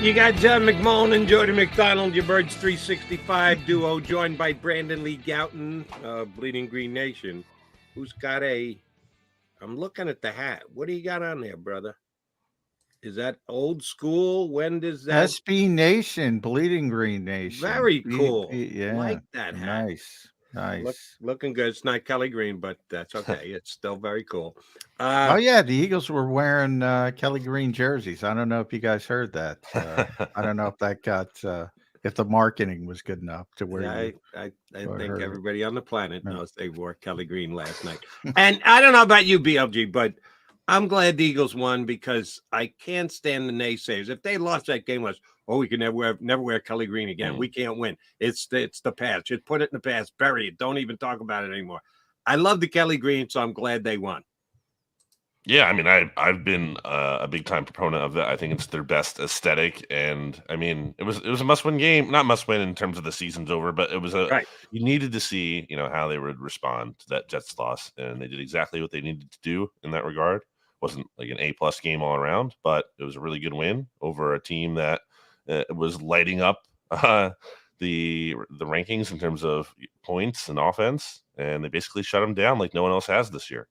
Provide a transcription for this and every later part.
You got John McMullen and Jody McDonald, your Birds 365 duo, joined by Brandon Lee Gowton, Bleeding Green Nation, who's got I'm looking at the hat. What do you got on there, brother? Is that old school? When does that? SB Nation, Bleeding Green Nation. Very cool. Yeah. Like that hat. Nice. Looking good. It's not Kelly Green, but that's okay. It's still very cool. Oh, yeah. The Eagles were wearing Kelly Green jerseys. I don't know if you guys heard that. I don't know if that got if the marketing was good enough to where I think everybody on the planet knows they wore Kelly Green last night. it. And I don't know about you, BLG, but I'm glad the Eagles won because I can't stand the naysayers. If they lost that game, we can never wear Kelly Green again. We can't win. It's the past. Just put it in the past. Bury it. Don't even talk about it anymore. I love the Kelly Green, so I'm glad they won. Yeah, I mean, I've been a big time proponent of that. I think it's their best aesthetic, and I mean, it was a must win game. Not must win in terms of the season's over, but it was you needed to see how they would respond to that Jets loss, and they did exactly what they needed to do in that regard. Wasn't like an A+ game all around, but it was a really good win over a team that was lighting up the rankings in terms of points and offense, and they basically shut them down like no one else has this year.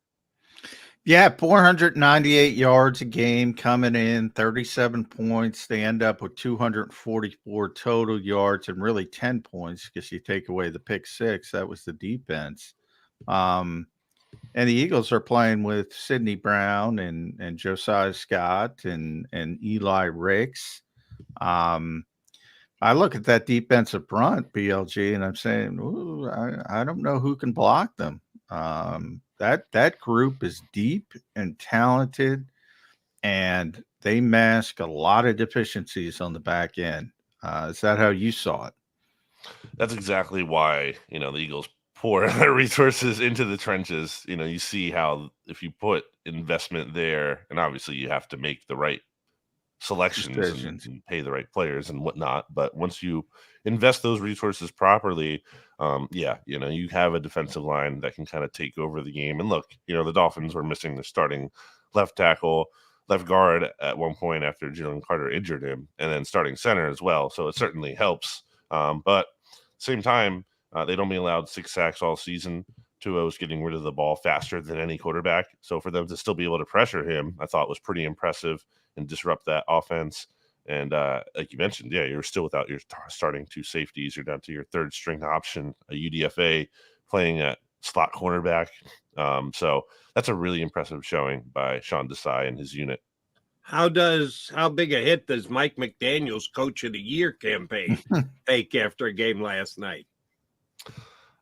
Yeah, 498 yards a game coming in, 37 points. They end up with 244 total yards and really 10 points because you take away the pick six. That was the defense. And the Eagles are playing with Sidney Brown and Josiah Scott and Eli Ricks. I look at that defensive front, BLG, and I'm saying, I don't know who can block them. That group is deep and talented, and they mask a lot of deficiencies on the back end. Is that how you saw it? That's exactly why, the Eagles pour their resources into the trenches. You see how if you put investment there, and obviously you have to make the right selections and pay the right players and whatnot. But once you invest those resources properly, you have a defensive line that can kind of take over the game. And look, the Dolphins were missing their starting left tackle, left guard at one point after Jalen Carter injured him, and then starting center as well. So it certainly helps. But same time, they'd only allowed 6 sacks all season. Tuo's getting rid of the ball faster than any quarterback. So for them to still be able to pressure him, I thought was pretty impressive and disrupt that offense. And like you mentioned, you're still without your starting 2 safeties. You're down to your 3rd string option, a UDFA playing at slot cornerback. So that's a really impressive showing by Sean Desai and his unit. How big a hit does Mike McDaniel's Coach of the Year campaign take after a game last night?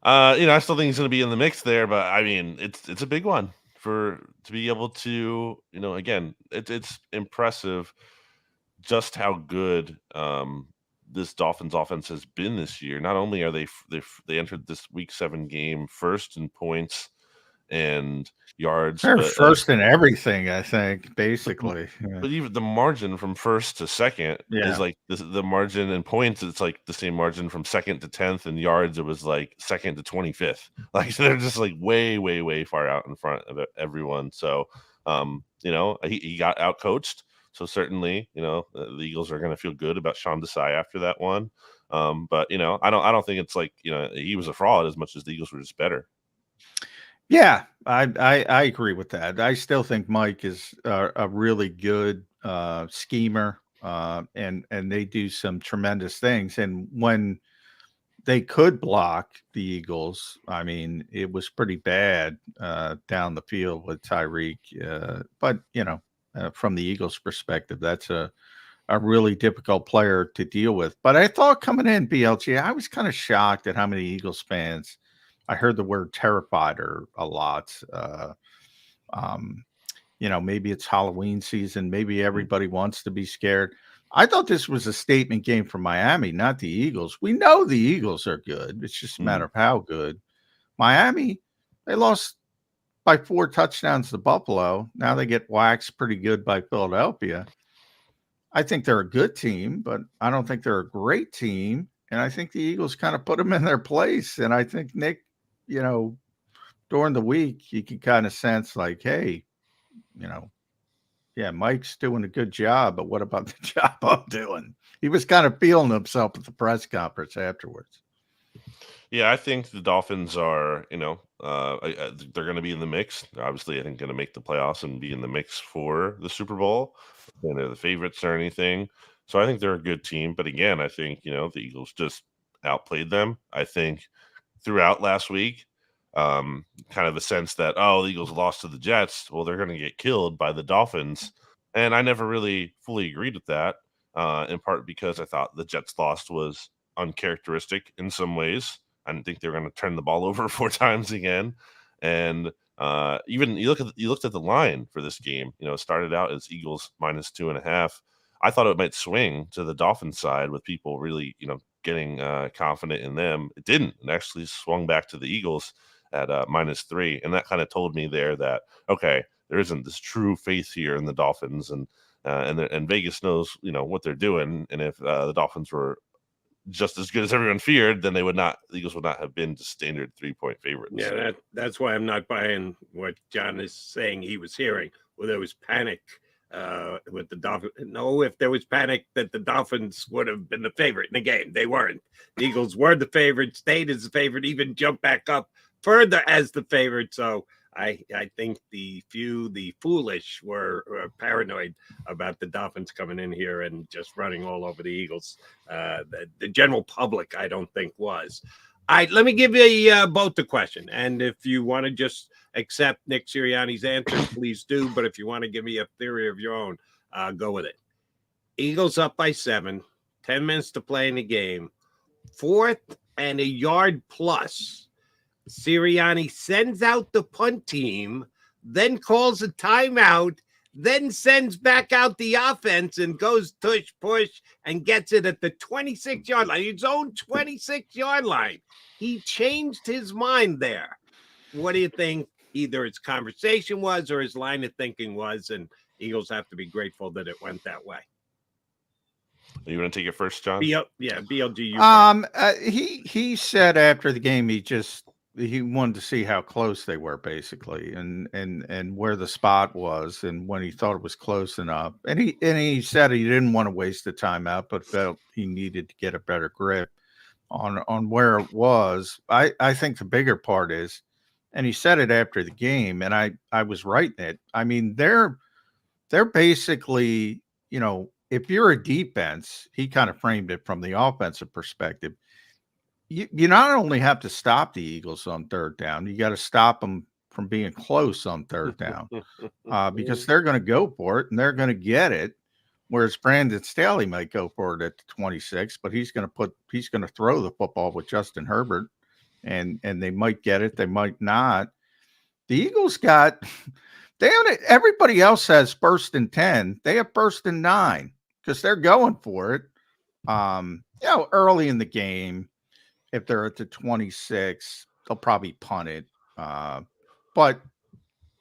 I still think he's going to be in the mix there, but I mean, it's a big one to be able to, again, it's impressive just how good this Dolphins offense has been this year. Not only are they entered this Week 7 game first in points and yards, they're first in everything, I think, basically. But even the margin from first to second is like the margin in points. It's like the same margin from second to 10th, and yards it was like second to 25th. Like they're just like way, way, way far out in front of everyone. So, he got out coached. So certainly, the Eagles are going to feel good about Sean Desai after that one. But I don't think it's like he was a fraud as much as the Eagles were just better. Yeah, I agree with that. I still think Mike is a really good schemer, and they do some tremendous things. And when they could block the Eagles, I mean, it was pretty bad down the field with Tyreek. But from the Eagles' perspective, that's a really difficult player to deal with. But I thought coming in, BLG, I was kind of shocked at how many Eagles fans. I heard the word terrified a lot. Maybe it's Halloween season. Maybe everybody wants to be scared. I thought this was a statement game for Miami, not the Eagles. We know the Eagles are good. It's just a matter of how good. Miami, they lost by 4 touchdowns to Buffalo. Now they get waxed pretty good by Philadelphia. I think they're a good team, but I don't think they're a great team. And I think the Eagles kind of put them in their place. And I think Nick, during the week, you can kind of sense like, hey, yeah, Mike's doing a good job, but what about the job I'm doing? He was kind of feeling himself at the press conference afterwards. Yeah, I think the Dolphins are, they're going to be in the mix. They're obviously, I think, going to make the playoffs and be in the mix for the Super Bowl. And they're the favorites or anything. So I think they're a good team. But again, I think, the Eagles just outplayed them. I think throughout last week, kind of a sense that, oh, the Eagles lost to the Jets. Well, they're going to get killed by the Dolphins. And I never really fully agreed with that, in part because I thought the Jets loss was uncharacteristic in some ways. I didn't think they were going to turn the ball over 4 times again. And even you looked at the line for this game. It started out as Eagles -2.5. I thought it might swing to the Dolphins side with people really, getting confident in them. It didn't. It actually swung back to the Eagles at -3, and that kind of told me there that okay, there isn't this true faith here in the Dolphins, and Vegas knows what they're doing. And if the Dolphins were just as good as everyone feared, then the Eagles would not have been the standard 3-point favorites. Yeah, that's why I'm not buying what John is saying he was hearing. Well, there was panic with the Dolphins. No, if there was panic that the Dolphins would have been the favorite in the game, they weren't. The Eagles were the favorite, stayed as the favorite, even jumped back up further as the favorite. So I think the foolish were paranoid about the Dolphins coming in here and just running all over the Eagles. The general public, I don't think, was. All right, let me give you both the question. And if you want to just accept Nick Sirianni's answer, please do. But if you want to give me a theory of your own, go with it. Eagles up by 7, 10 minutes to play in the game, 4th and a yard plus. Sirianni sends out the punt team, then calls a timeout, then sends back out the offense and goes tush push and gets it at the 26-yard line, his own 26-yard line. He changed his mind there. What do you think either his conversation was or his line of thinking was? And Eagles have to be grateful that it went that way. Are you want to take it first, John? BLG. He said after the game he wanted to see how close they were, basically, and where the spot was, and when he thought it was close enough. And he said he didn't want to waste the timeout, but felt he needed to get a better grip on where it was. I think the bigger part is, and he said it after the game, and I was right in it. I mean, they're basically, if you're a defense, he kind of framed it from the offensive perspective. You not only have to stop the Eagles on 3rd down, you got to stop them from being close on 3rd down because they're going to go for it and they're going to get it. Whereas Brandon Staley might go for it at the 26, but he's going to throw the football with Justin Herbert, and they might get it, they might not. The Eagles everybody else has 1st and 10. They have 1st and 9 because they're going for it. Early in the game. If they're at the 26, they'll probably punt it. But,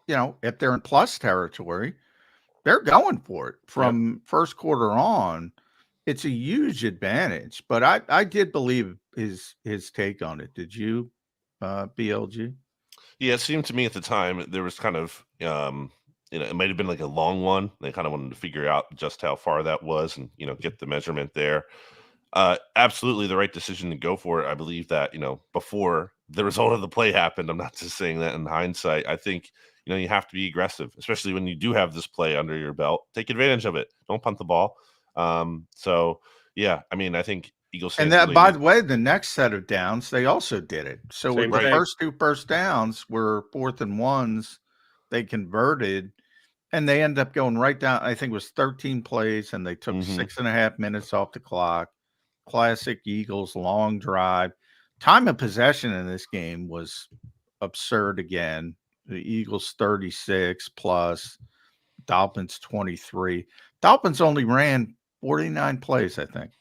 if they're in plus territory, they're going for it from first quarter on. It's a huge advantage. But I did believe his take on it. Did you, BLG? Yeah, it seemed to me at the time there was kind of, it might have been like a long one. They kind of wanted to figure out just how far that was and, get the measurement there. Absolutely the right decision to go for it. I believe that, before the result of the play happened, I'm not just saying that in hindsight. I think, you have to be aggressive, especially when you do have this play under your belt. Take advantage of it. Don't punt the ball. So, yeah, I mean, I think Eagles. And that, by the way, the next set of downs, they also did it. So with the first 2 first downs were 4th and 1s, they converted. And they ended up going right down. I think it was 13 plays, and they took 6.5 minutes off the clock. Classic Eagles long drive. Time of possession in this game was absurd again. The Eagles 36 plus, Dolphins 23. Dolphins only ran 49 plays, I think.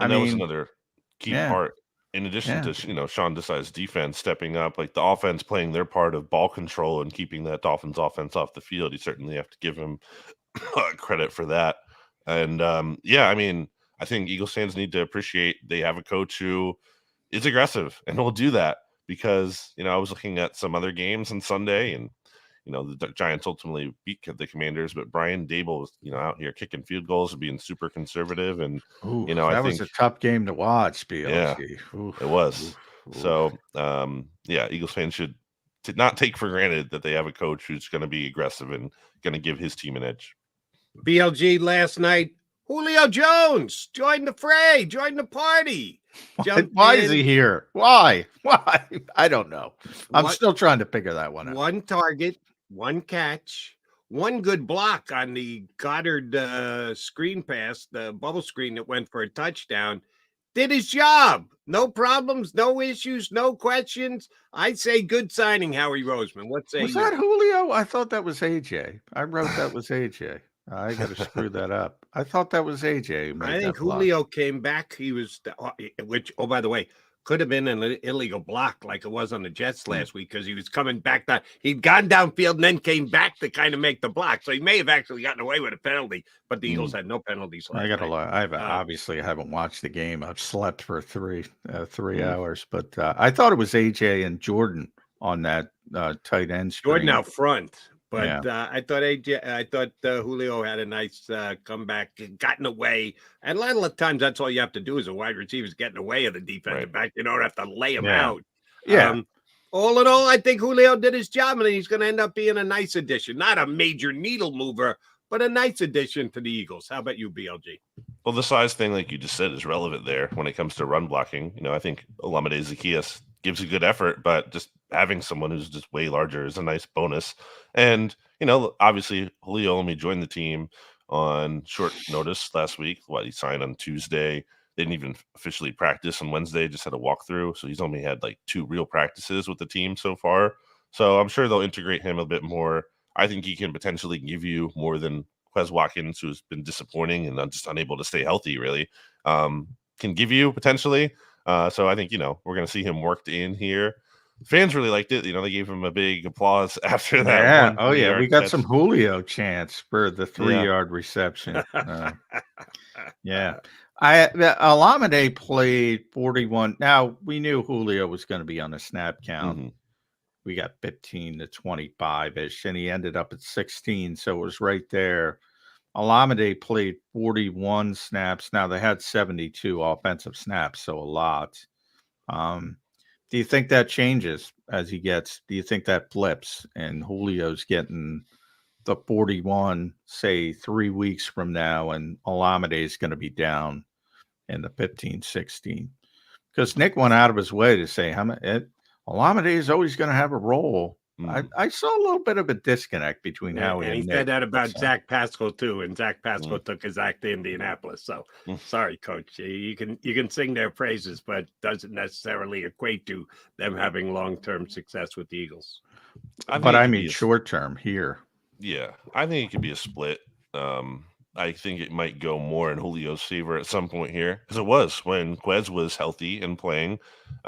And that was another key part. In addition to Sean Desai's defense stepping up, like the offense playing their part of ball control and keeping that Dolphins offense off the field. You certainly have to give him credit for that. And I mean, I think Eagles fans need to appreciate they have a coach who is aggressive and will do that because, I was looking at some other games on Sunday and, the Giants ultimately beat the Commanders, but Brian Dable was, out here kicking field goals and being super conservative. And, Ooh, I that think, was a tough game to watch, yeah, BLG. Oof, it was. oof. So, Eagles fans should not take for granted that they have a coach who's going to be aggressive and going to give his team an edge. BLG last night, Julio Jones joined the fray, joined the party. Why is he here? Why? I don't know. I'm still trying to figure that one out. 1 target, 1 catch, 1 good block on the Goddard screen pass, the bubble screen that went for a touchdown. Did his job. No problems, no issues, no questions. I'd say good signing, Howie Roseman. What say you? Was that Julio? I thought that was AJ. I wrote that was AJ. I got to screw that up. I thought that was AJ. Who made I think that block. Julio came back. He was, oh, by the way, could have been an illegal block like it was on the Jets last week because he was coming back down. He'd gone downfield and then came back to kind of make the block. So he may have actually gotten away with a penalty, but the Eagles had no penalties last I got a night. lot. Obviously I haven't watched the game. I've slept for three hours, but I thought it was AJ and Jordan on that tight end screen. Jordan out front. But I thought Julio had a nice comeback, gotten away. And a lot of times that's all you have to do as a wide receiver is getting away of the defensive back. You don't have to lay him out. Yeah. All in all, I think Julio did his job, and he's going to end up being a nice addition. Not a major needle mover, but a nice addition to the Eagles. How about you, BLG? Well, the size thing, like you just said, is relevant there when it comes to run blocking. I think Olamide Zaccheaus gives a good effort, but just having someone who's just way larger is a nice bonus. And, obviously Julio only joined the team on short notice last week. He signed on Tuesday. They didn't even officially practice on Wednesday, just had a walkthrough. So he's only had like 2 real practices with the team so far. So I'm sure they'll integrate him a bit more. I think he can potentially give you more than Quez Watkins, who's been disappointing and just unable to stay healthy, really, can give you potentially. So I think, we're going to see him worked in here. Fans really liked it. They gave him a big applause after that. Yeah. Oh, yeah. We got catch. Some Julio chants for the 3-yard reception. Yeah. Olamide played 41. Now, we knew Julio was going to be on the snap count. Mm-hmm. We got 15 to 25-ish, and he ended up at 16. So it was right there. Olamide played 41 snaps. Now, they had 72 offensive snaps, so a lot. Do you think that changes as do you think that flips and Julio's getting the 41, say 3 weeks from now, and Olamide is going to be down in the 15, 16? Because Nick went out of his way to say Olamide is always going to have a role. I saw a little bit of a disconnect between Howie and he Nick. said that about Zach Pascal too, and Zach Pascal took his act to Indianapolis. So sorry, Coach. You can sing their praises, but doesn't necessarily equate to them having long-term success with the Eagles. I mean short-term here. Yeah, I think it could be a split. I think it might go more in Julio's favor at some point here, because it was when Quez was healthy and playing,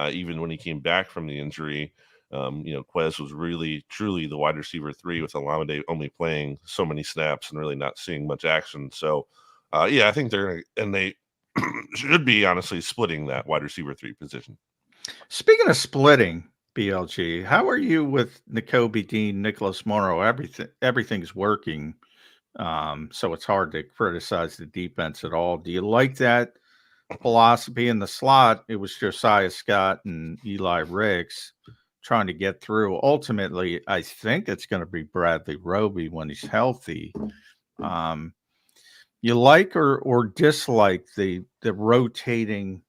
even when he came back from the injury. Quez was really, truly the wide receiver 3 with Olamide only playing so many snaps and really not seeing much action. So, I think they should be honestly splitting that wide receiver 3 position. Speaking of splitting, BLG, how are you with Nakobe Dean, Nicholas Morrow? Everything's working. So it's hard to criticize the defense at all. Do you like that philosophy in the slot? It was Josiah Scott and Eli Ricks trying to get through. Ultimately, I think it's going to be Bradley Roby when he's healthy. You like or dislike the rotating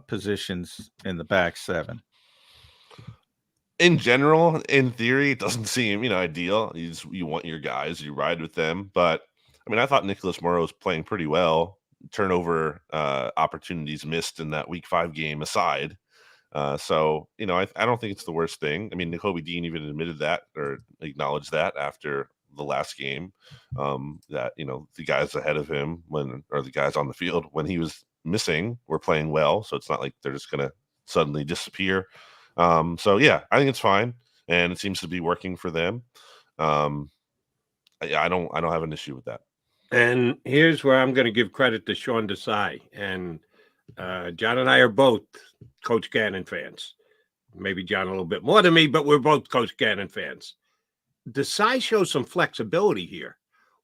positions in the back 7? In general, in theory, it doesn't seem ideal. You want your guys, you ride with them. But I mean, I thought Nicholas Morrow was playing pretty well. Turnover opportunities missed in that Week 5 game aside. So I don't think it's the worst thing. I mean, Nakobe Dean even admitted that or acknowledged that after the last game, that the guys ahead of him or the guys on the field when he was missing were playing well. So it's not like they're just gonna suddenly disappear. So yeah, I think it's fine, and it seems to be working for them. I don't have an issue with that. And here's where I'm going to give credit to Sean Desai. And John and I are both Coach Gannon fans. Maybe John a little bit more than me, but we're both Coach Gannon fans. Desai shows some flexibility here,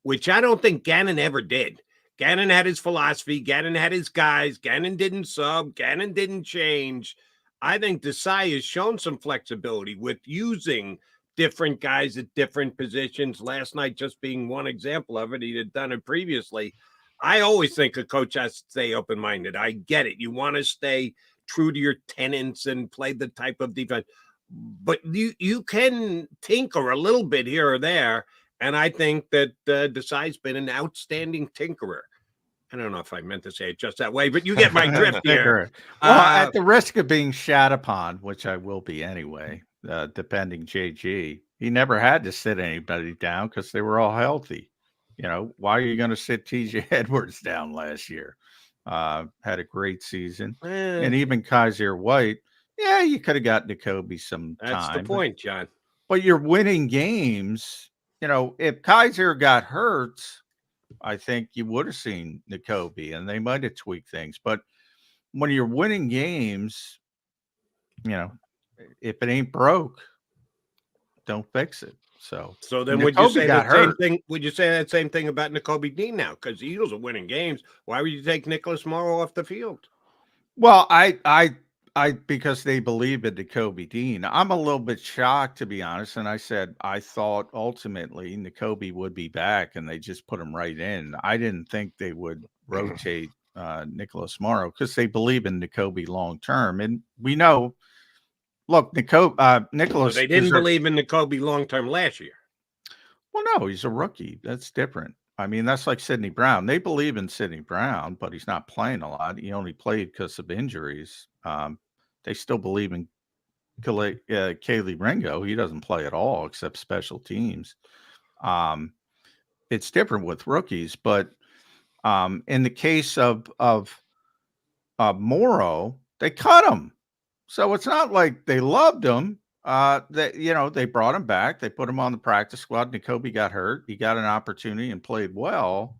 which I don't think Gannon ever did. Gannon had his philosophy. Gannon had his guys. Gannon didn't sub. Gannon didn't change. I think Desai has shown some flexibility with using different guys at different positions. Last night just being one example of it. He had done it previously. I always think a coach has to stay open-minded. I get it. You want to stay true to your tenets and play the type of defense, but you can tinker a little bit here or there. And I think that Desai's been an outstanding tinkerer. I don't know if I meant to say it just that way, but you get my drift here. Well, at the risk of being shat upon, which I will be anyway, defending JG, he never had to sit anybody down because they were all healthy. You know, why are you going to sit TJ Edwards down last year? Had a great season. And even Kaiser White, yeah, you could have got Nakobe some time. That's the point, John. But you're winning games. You know, if Kaiser got hurt, I think you would have seen Nakobe and they might have tweaked things. But when you're winning games, you know, if it ain't broke, don't fix it. So then would you say the same thing? Would you say that same thing about Nakobe Dean now? Because the Eagles are winning games. Why would you take Nicholas Morrow off the field? Well, I because they believe in Nakobe Dean. I'm a little bit shocked, to be honest. And I said I thought ultimately Nakobe would be back, and they just put him right in. I didn't think they would rotate Nicholas Morrow because they believe in Nakobe long term, and we know. Look, Nicholas. So they didn't believe in Nakobe long term last year. Well, no, he's a rookie. That's different. I mean, that's like Sidney Brown. They believe in Sidney Brown, but he's not playing a lot. He only played because of injuries. They still believe in Kaylee Ringo. He doesn't play at all except special teams. It's different with rookies, but in the case of Morrow, they cut him. So it's not like they loved him. They brought him back. They put him on the practice squad. Nakobe got hurt. He got an opportunity and played well.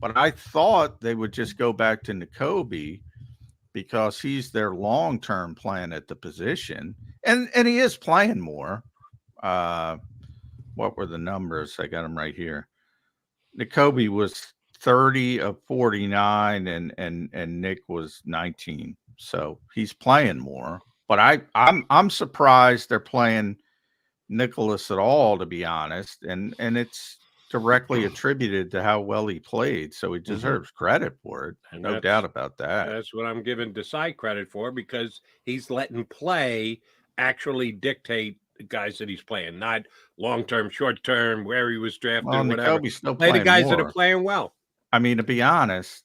But I thought they would just go back to Nakobe because he's their long-term plan at the position. And he is playing more. What were the numbers? I got them right here. Nakobe was 30 of 49 and Nick was 19. So he's playing more. But I'm surprised they're playing Nicholas at all, to be honest. And it's directly attributed to how well he played. So he deserves credit for it. And no doubt about that. That's what I'm giving Desai credit for, because he's letting play actually dictate the guys that he's playing, not long-term, short-term, where he was drafted, whatever. Still play the guys more. that are playing well. I mean, to be honest,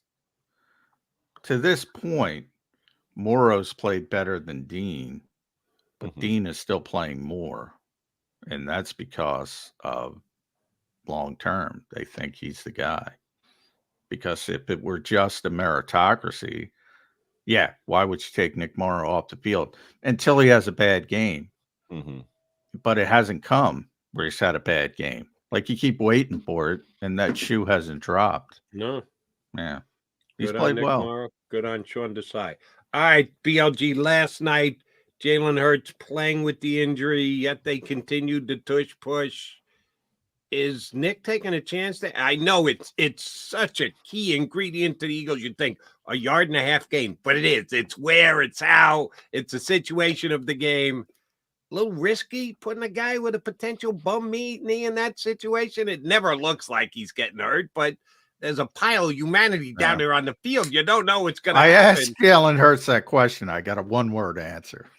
to this point, Morrow's played better than Dean, but Dean is still playing more. And that's because of long term. They think he's the guy. Because if it were just a meritocracy, yeah, why would you take Nick Morrow off the field until he has a bad game? But it hasn't come where he's had a bad game. Like, you keep waiting for it, and that shoe hasn't dropped. No. Yeah. He's played well. Morrow. Good on Sean Desai. All right, BLG, last night, Jalen Hurts playing with the injury, yet they continued to push. Is Nick taking a chance there? I know it's such a key ingredient to the Eagles. You'd think a yard and a half game, but it is. It's where, it's how, it's a situation of the game. A little risky putting a guy with a potential bum knee in that situation. It never looks like he's getting hurt, but there's a pile of humanity down there on the field. You don't know what's going to happen. I asked Jalen Hurts that question. I got a one-word answer.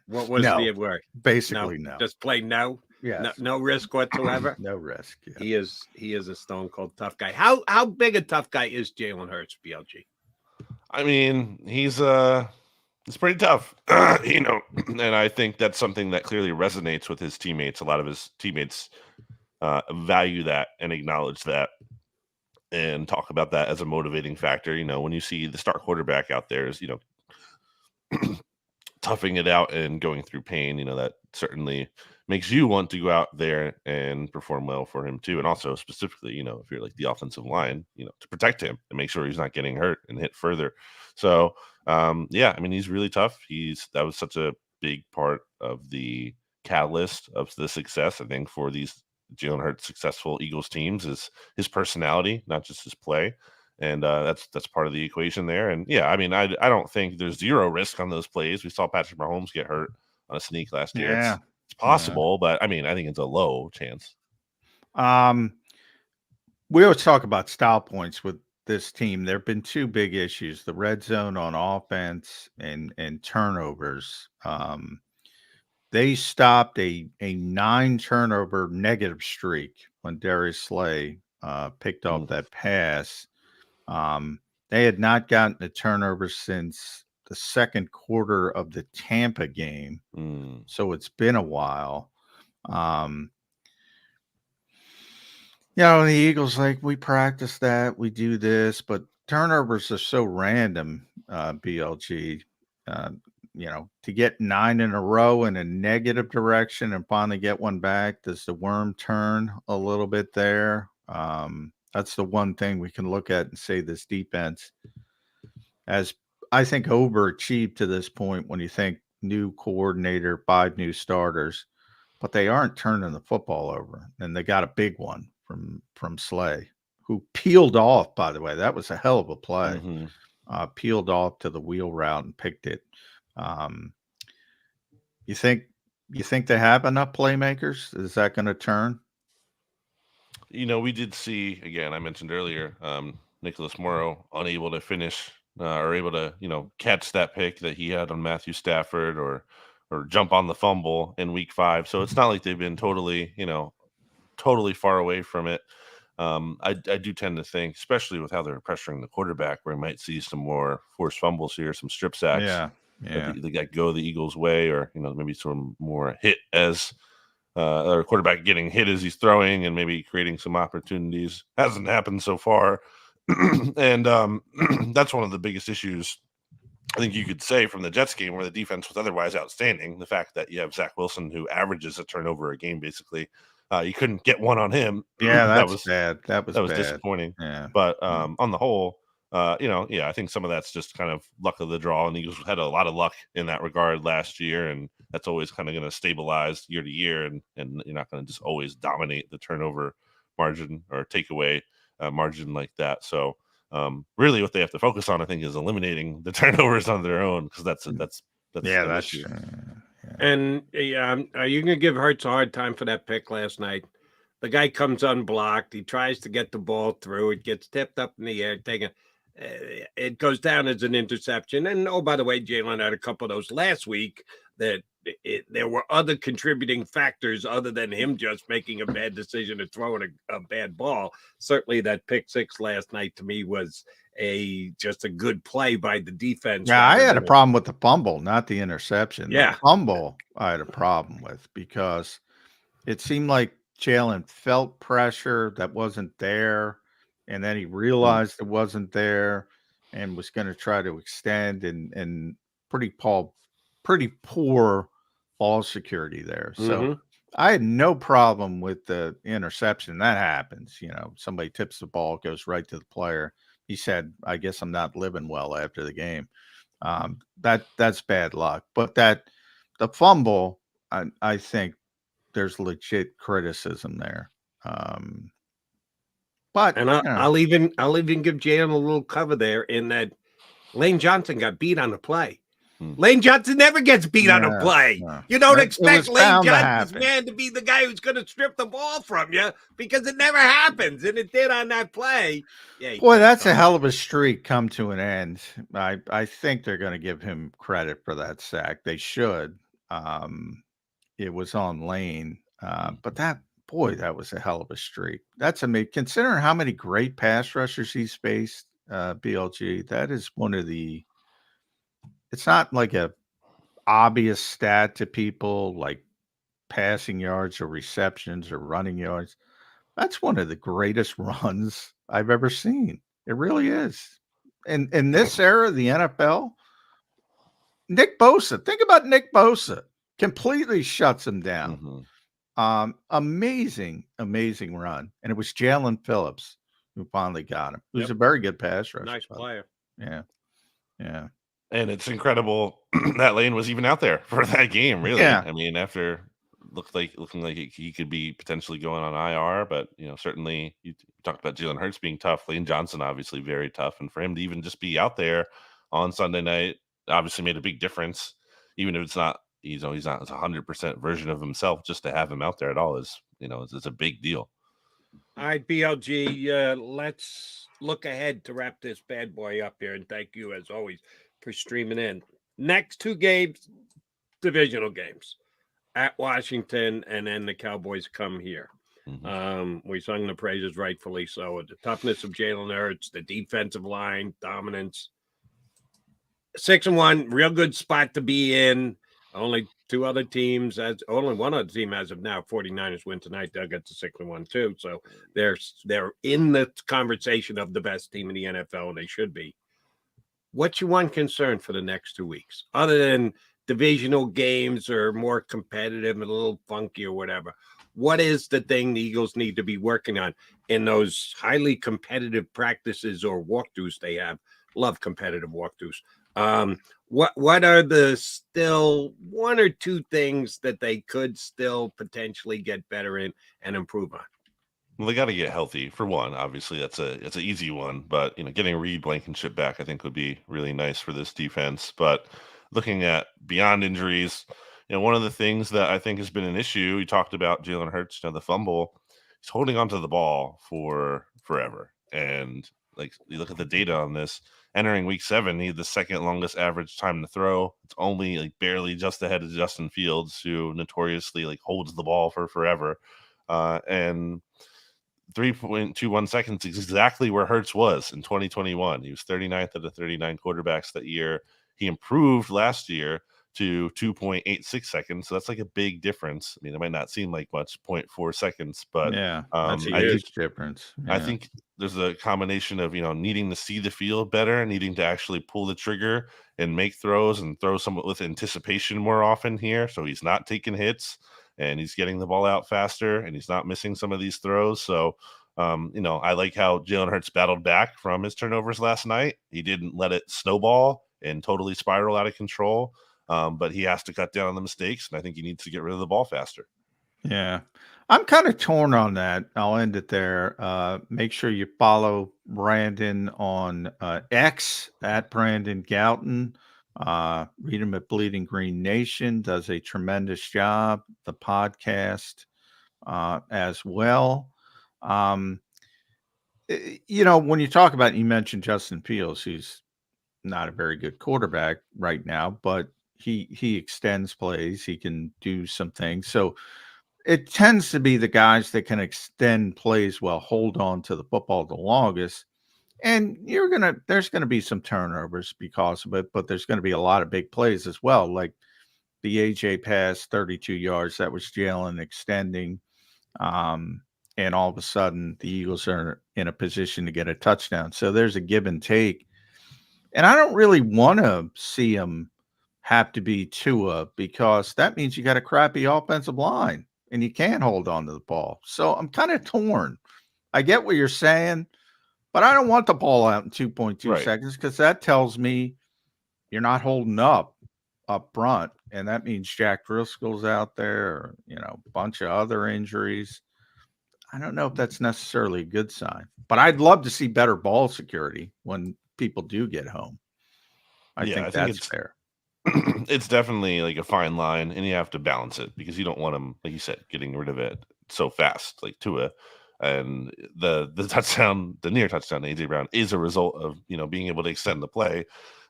What was the word? Basically, no. Just plain no. Yeah. No risk whatsoever. No risk. Yeah. He is a stone cold tough guy. How big a tough guy is Jalen Hurts, BLG? I mean, he's pretty tough, and I think that's something that clearly resonates with his teammates. A lot of his teammates value that and acknowledge that, and talk about that as a motivating factor. When you see the star quarterback out there is, toughing it out and going through pain, that certainly makes you want to go out there and perform well for him too. And also specifically, if you're like the offensive line, to protect him and make sure he's not getting hurt and hit further. So, I mean, he's really tough. That was such a big part of the catalyst of the success, I think, for these Jalen Hurts successful Eagles teams is his personality, not just his play. And that's part of the equation there. And yeah, I mean, I don't think there's zero risk on those plays. We saw Patrick Mahomes get hurt on a sneak last year. Yeah. It's possible, but I mean, I think it's a low chance. We always talk about style points with this team. There have been two big issues: the red zone on offense and turnovers. They stopped a 9-turnover negative streak when Darius Slay picked off that pass. They had not gotten a turnover since the second quarter of the Tampa game. So it's been a while. The Eagles, we practice that, we do this, but turnovers are so random, BLG. To get 9 in a row in a negative direction and finally get one back, does the worm turn a little bit there? That's the one thing we can look at and say this defense has, I think, overachieved to this point when you think new coordinator, 5 new starters, but they aren't turning the football over. And they got a big one from Slay, who peeled off, by the way. That was a hell of a play. Peeled off to the wheel route and picked it. You think they have enough playmakers? Is that going to turn? We did see, again, I mentioned earlier, Nicholas Morrow unable to finish or able to, catch that pick that he had on Matthew Stafford or jump on the fumble in week 5. So it's not like they've been totally far away from it. I do tend to think, especially with how they're pressuring the quarterback, where we might see some more forced fumbles here, some strip sacks. Yeah. They got go the Eagles' way, or maybe some more hit as or quarterback getting hit as he's throwing, and maybe creating some opportunities. Hasn't happened so far, and that's one of the biggest issues I think you could say from the Jets game, where the defense was otherwise outstanding. The fact that you have Zach Wilson, who averages a turnover a game, basically. You couldn't get one on him. Yeah, that was bad. That was bad. Disappointing. Yeah. But on the whole, I think some of that's just kind of luck of the draw, and the Eagles had a lot of luck in that regard last year, and that's always kind of going to stabilize year to year, and you're not going to just always dominate the turnover margin or takeaway margin like that. So really, what they have to focus on, I think, is eliminating the turnovers on their own, because that's an issue. And are you going to give Hurts a hard time for that pick last night? The guy comes unblocked. He tries to get the ball through. It gets tipped up in the air. It goes down as an interception. And, oh, by the way, Jalen had a couple of those last week that there were other contributing factors other than him just making a bad decision and throwing a bad ball. Certainly that pick 6 last night to me was just a good play by the defense. Yeah, I had a problem with the fumble, not the interception. Yeah. The fumble I had a problem with, because it seemed like Jalen felt pressure that wasn't there, and then he realized it wasn't there and was going to try to extend, and pretty poor ball security there. So I had no problem with the interception. That happens. Somebody tips the ball, goes right to the player. He said, I guess I'm not living well after the game. That's bad luck. But the fumble, I think there's legit criticism there. But I'll even give Jalen a little cover there in that Lane Johnson got beat on the play. Lane Johnson never gets beat on a play. No. You don't expect Lane Johnson's man to be the guy who's going to strip the ball from you, because it never happens, and it did on that play. Yeah, boy, that's a hell of a streak come to an end. I think they're going to give him credit for that sack. They should. It was on Lane, but that was a hell of a streak. That's amazing, considering how many great pass rushers he's faced. BLG, that is one of the. It's not like a obvious stat to people like passing yards or receptions or running yards. That's one of the greatest runs I've ever seen. It really is. And in this era of the NFL, Nick Bosa, think about Nick Bosa, completely shuts him down. Amazing run. And it was Jalen Phillips who finally got him. Who's a very good pass rusher. Nice player. Yeah. And it's incredible that Lane was even out there for that game, really. Yeah. I mean, after looking like he could be potentially going on IR. But certainly you talked about Jalen Hurts being tough. Lane Johnson obviously very tough, and for him to even just be out there on Sunday night obviously made a big difference. Even if it's not, he's not a 100% version of himself, just to have him out there at all is it's a big deal. All right, BLG, let's look ahead to wrap this bad boy up here. And thank you, as always, for streaming in. Next 2 games, divisional games at Washington, and then the Cowboys come here. We sung the praises, rightfully so, the toughness of Jalen Hurts, the defensive line, dominance. 6-1, real good spot to be in. Only 2 other teams, only one other team as of now. 49ers win tonight. They'll get to 6-1 too. So they're in the conversation of the best team in the NFL, and they should be. What's your one concern for the next 2 weeks, other than divisional games or more competitive and a little funky or whatever? What is the thing the Eagles need to be working on in those highly competitive practices or walkthroughs they have? Love competitive walkthroughs. What are the still 1 or 2 things that they could still potentially get better in and improve on? Well, they got to get healthy for one. Obviously, it's an easy one, but getting Reed Blankenship back, I think, would be really nice for this defense. But looking at beyond injuries, one of the things that I think has been an issue, you talked about Jalen Hurts, the fumble, he's holding onto the ball for forever. And like you look at the data on this, entering week 7, he had the 2nd longest average time to throw. It's only like barely just ahead of Justin Fields, who notoriously holds the ball for forever. And 3.21 seconds is exactly where Hurts was in 2021. He was 39th out of 39 quarterbacks that year. He improved last year to 2.86 seconds. So that's like a big difference. I mean, it might not seem like much, 0.4 seconds, but yeah, that's a huge difference. Yeah. I think there's a combination of, needing to see the field better, needing to actually pull the trigger and make throws and throw some with anticipation more often here. So he's not taking hits and he's getting the ball out faster and he's not missing some of these throws. So, I like how Jalen Hurts battled back from his turnovers last night. He didn't let it snowball and totally spiral out of control. But he has to cut down on the mistakes, and I think he needs to get rid of the ball faster. Yeah. I'm kind of torn on that. I'll end it there. Make sure you follow Brandon on X at Brandon Gowton. Read him at Bleeding Green Nation. Does a tremendous job. The podcast as well. When you talk about, you mentioned Justin Fields, who's not a very good quarterback right now, but he extends plays. He can do some things. So it tends to be the guys that can extend plays while hold on to the football the longest. And there's going to be some turnovers because of it, but there's going to be a lot of big plays as well. Like the AJ pass, 32 yards, that was Jalen extending. And all of a sudden the Eagles are in a position to get a touchdown. So there's a give and take. And I don't really want to see him have to be Tua, because that means you got a crappy offensive line and you can't hold on to the ball. So I'm kind of torn. I get what you're saying, but I don't want the ball out in 2.2 seconds, because that tells me you're not holding up front. And that means Jack Driscoll's out there, or, a bunch of other injuries. I don't know if that's necessarily a good sign, but I'd love to see better ball security when people do get home. I think that's fair. It's definitely like a fine line, and you have to balance it, because you don't want them, like you said, getting rid of it so fast, like Tua. And the touchdown, the near touchdown to AJ Brown, is a result of being able to extend the play.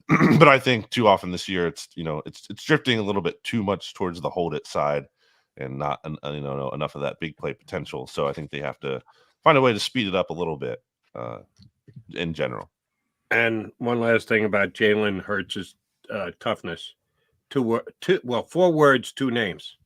But I think too often this year it's drifting a little bit too much towards the hold it side, and not enough of that big play potential. So I think they have to find a way to speed it up a little bit in general. And one last thing about Jalen Hurts' toughness. 4 words, 2 names: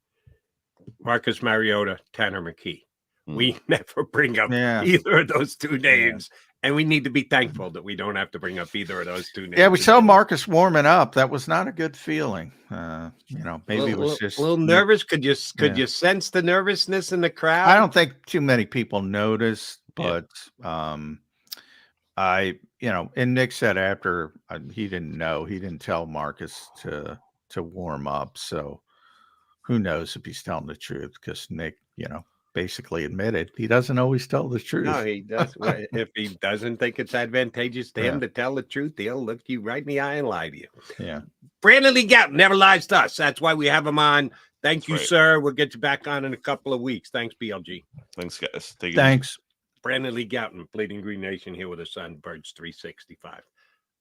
Marcus Mariota, Tanner McKee. We never bring up either of those 2 names. And we need to be thankful that we don't have to bring up either of those 2 names. Yeah, we saw Marcus warming up. That was not a good feeling. Maybe it was just a little nervous. Could you sense the nervousness in the crowd? I don't think too many people noticed, but and Nick said after he didn't know, he didn't tell Marcus to warm up. So who knows if he's telling the truth, because Nick, basically admitted he doesn't always tell the truth. No, he does. If he doesn't think it's advantageous to him to tell the truth, he'll look you right in the eye and lie to you. Yeah. Brandon Lee Gowton never lies to us. That's why we have him on. Thank That's you, right. sir. We'll get you back on in a couple of weeks. Thanks, BLG. Thanks, guys. Take it Thanks. Brandon Lee Gowton, Bleeding Green Nation, here with us on Birds 365.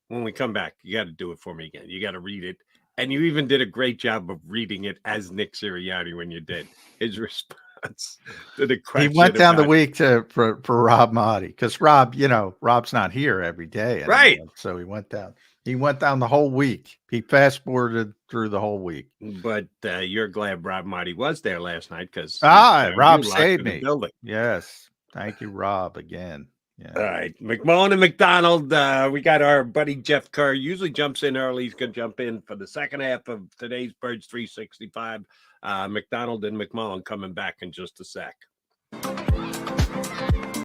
When we come back, you got to do it for me again. You got to read it. And you even did a great job of reading it as Nick Sirianni when you did. His response to the question. He went down the week for Rob Motti, because Rob, Rob's not here every day anymore, right? So he went down. He went down the whole week. He fast forwarded through the whole week. But you're glad Rob Motti was there last night, because Rob saved me. Building. Yes, thank you, Rob, again. Yeah. All right, McMullen and McDonald. We got our buddy Jeff Kerr. Usually jumps in early. He's going to jump in for the second half of today's Birds 365. McDonald and McMullen coming back in just a sec.